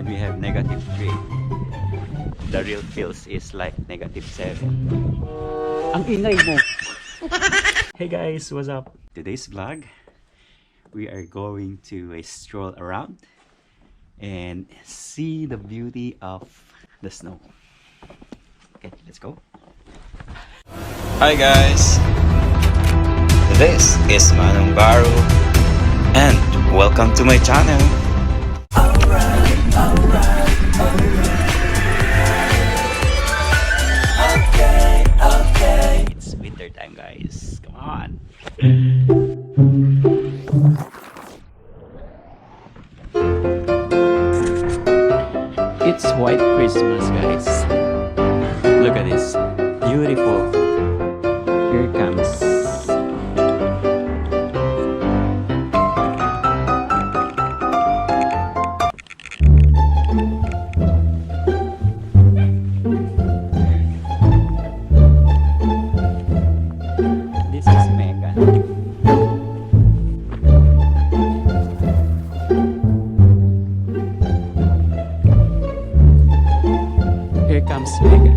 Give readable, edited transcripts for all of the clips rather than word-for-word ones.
when we have -3. The real feels is like -7. Ang ingay mo! Hey guys, what's up? Today's vlog, we are going to a stroll around and see the beauty of the snow. Okay, let's go. Hi guys, this is Manong Baru and welcome to my channel. Okay. It's winter time, guys. Come on. It's white Christmas, guys. Look at this. Beautiful. Here it comes. This is mega. Here comes Mega.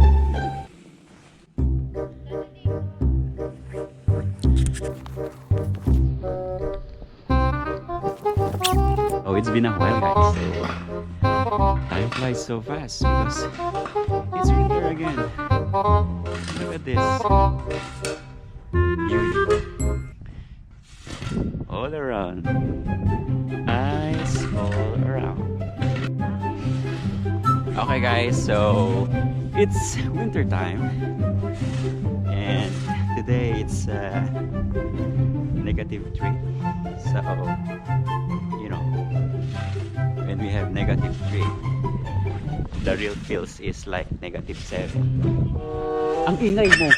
Oh, it's been a while, guys. Time flies so fast because it's winter again. Look at this. Beautiful. All around. Ice all around. Okay, guys, so it's winter time and today it's -3. So, you know, when we have -3, the real feels is like -7. Ang ingay mo!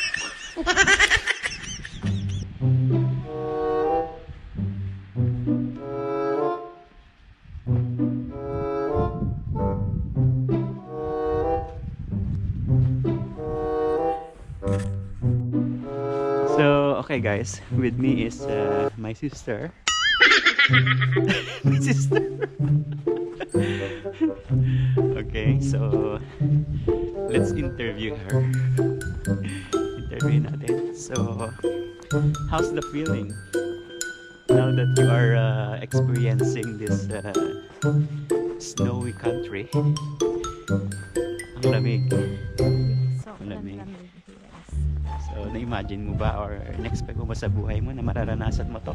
So, okay guys, with me is my sister. My sister. Okay, so let's interview her. Interview natin. So, how's the feeling now that you are experiencing this snowy country? Ang lamig. Malamig. So, na-imagine mo ba or na-expect mo ba sa buhay mo na mararanasan mo to?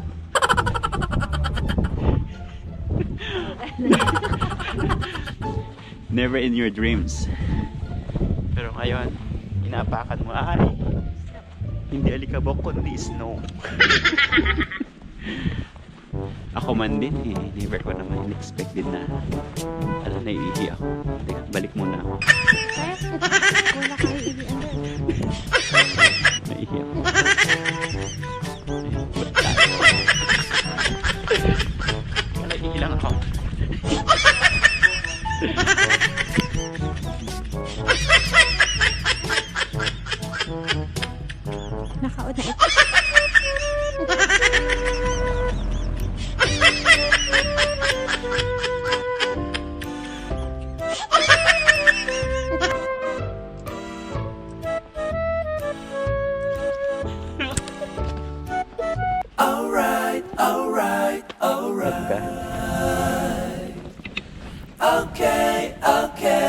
Never in your dreams. Pero ngayon, inaapakan mo ay hindi alikabok kundi snow. Ako man din eh, never ko naman in-expect din na naiihi ako. Teka, balik muna ako. Wala kayo iihi. Naiihi ako. Naiihi lang ako. Nakauna ito. Okay.